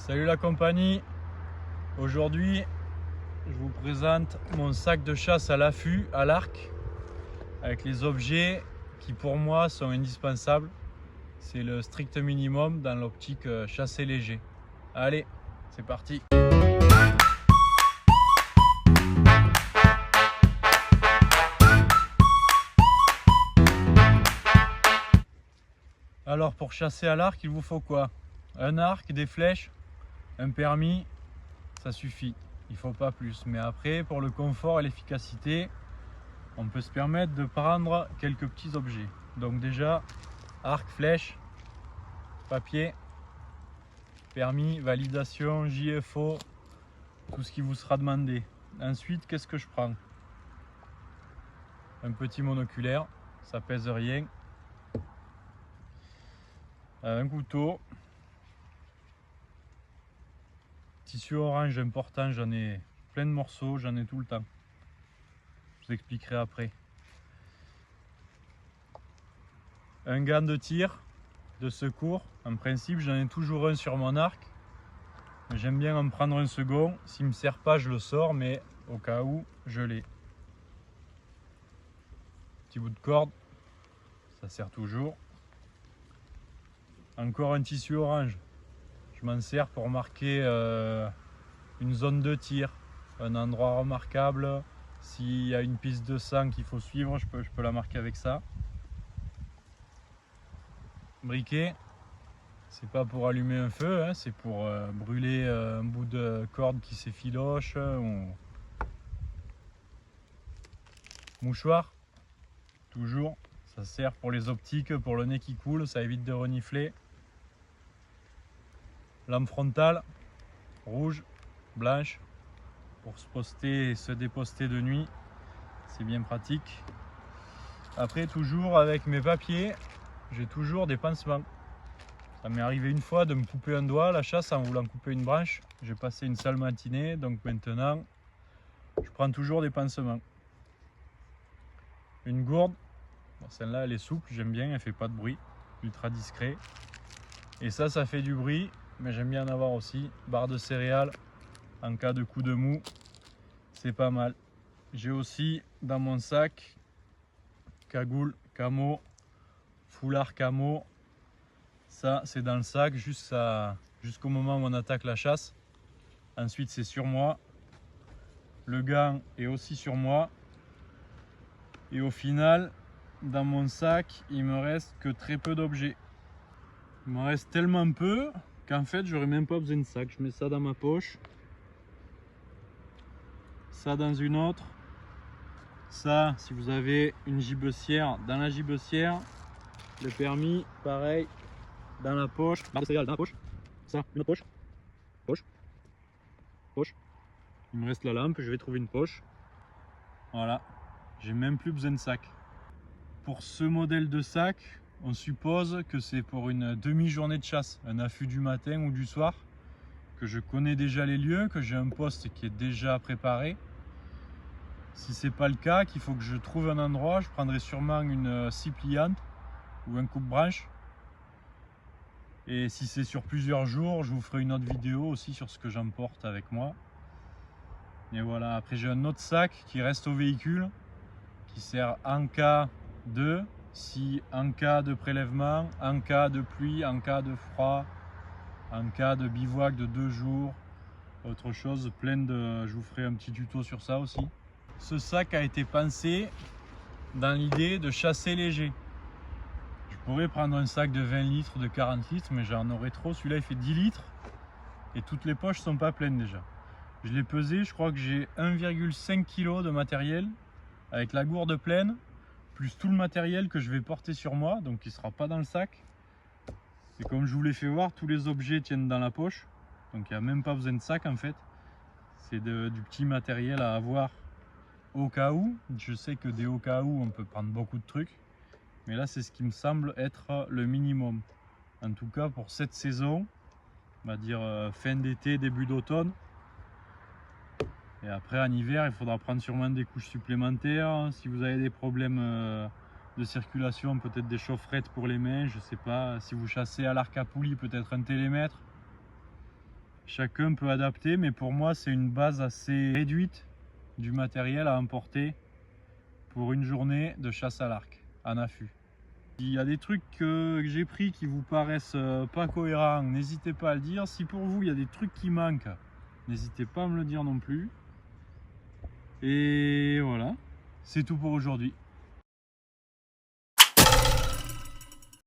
Salut la compagnie, aujourd'hui je vous présente mon sac de chasse à l'affût, à l'arc, avec les objets qui pour moi sont indispensables. C'est le strict minimum dans l'optique chasser léger. Allez, c'est parti. Alors pour chasser à l'arc, il vous faut quoi? Un arc, des flèches, un permis, ça suffit. Il ne faut pas plus. Mais après, pour le confort et l'efficacité, on peut se permettre de prendre quelques petits objets. Donc déjà, arc, flèche, papier, permis, validation, JFO, tout ce qui vous sera demandé. Ensuite, qu'est-ce que je prends? Un petit monoculaire, ça pèse rien. Un couteau. Tissu orange important, j'en ai plein de morceaux, j'en ai tout le temps. Je vous expliquerai après. Un gant de tir, de secours. En principe, j'en ai toujours un sur mon arc. J'aime bien en prendre un second. S'il ne me sert pas, je le sors, mais au cas où, je l'ai. Petit bout de corde, ça sert toujours. Encore un tissu orange. Je m'en sers pour marquer une zone de tir, un endroit remarquable. S'il y a une piste de sang qu'il faut suivre, je peux la marquer avec ça. Briquet, c'est pas pour allumer un feu, hein, c'est pour brûler un bout de corde qui s'effiloche. Mouchoir, toujours, ça sert pour les optiques, pour le nez qui coule, ça évite de renifler. Lampe frontale, rouge, blanche, pour se poster et se déposter de nuit, c'est bien pratique. Après, toujours avec mes papiers, j'ai toujours des pansements. Ça m'est arrivé une fois de me couper un doigt à la chasse en voulant couper une branche. J'ai passé une sale matinée, donc maintenant je prends toujours des pansements. Une gourde, bon, celle-là elle est souple, j'aime bien, elle fait pas de bruit, ultra discret. Et ça fait du bruit, mais j'aime bien en avoir aussi. Barre de céréales, en cas de coup de mou, c'est pas mal. J'ai aussi dans mon sac cagoule, camo, foulard camo. Ça c'est dans le sac jusqu'au moment où on attaque la chasse. Ensuite c'est sur moi. Le gant est aussi sur moi. Et au final, dans mon sac, il me reste que très peu d'objets. Il me reste tellement peu qu'en fait j'aurais même pas besoin de sac. Je mets ça dans ma poche, ça dans une autre, ça si vous avez une gibecière, dans la gibecière, le permis pareil, dans la poche, barre de céréales dans la poche, ça, une autre poche, poche. Il me reste la lampe, je vais trouver une poche. Voilà, j'ai même plus besoin de sac. Pour ce modèle de sac, on suppose que c'est pour une demi-journée de chasse, un affût du matin ou du soir, que je connais déjà les lieux, que j'ai un poste qui est déjà préparé. Si c'est pas le cas, qu'il faut que je trouve un endroit, je prendrai sûrement une scie pliante ou un coupe-branche. Et si c'est sur plusieurs jours, je vous ferai une autre vidéo aussi sur ce que j'emporte avec moi. Et voilà, après j'ai un autre sac qui reste au véhicule, qui sert en cas de, si en cas de prélèvement, en cas de pluie, en cas de froid, en cas de bivouac de 2 jours, autre chose, je vous ferai un petit tuto sur ça aussi. Ce sac a été pensé dans l'idée de chasser léger. Je pourrais prendre un sac de 20 litres, de 40 litres, mais j'en aurais trop. Celui-là il fait 10 litres et toutes les poches sont pas pleines déjà. Je l'ai pesé, je crois que j'ai 1,5 kg de matériel avec la gourde pleine, plus tout le matériel que je vais porter sur moi, donc qui ne sera pas dans le sac. Et comme je vous l'ai fait voir, tous les objets tiennent dans la poche, donc il n'y a même pas besoin de sac en fait. C'est du petit matériel à avoir au cas où. Je sais que des au cas où on peut prendre beaucoup de trucs, mais là c'est ce qui me semble être le minimum. En tout cas pour cette saison, on va dire fin d'été, début d'automne. Et après en hiver, il faudra prendre sûrement des couches supplémentaires. Si vous avez des problèmes de circulation, peut-être des chaufferettes pour les mains, je sais pas. Si vous chassez à l'arc à poulie, peut-être un télémètre. Chacun peut adapter, mais pour moi c'est une base assez réduite du matériel à emporter pour une journée de chasse à l'arc, en affût. Il y a des trucs que j'ai pris qui vous paraissent pas cohérents, n'hésitez pas à le dire. Si pour vous il y a des trucs qui manquent, n'hésitez pas à me le dire non plus. Et voilà, c'est tout pour aujourd'hui.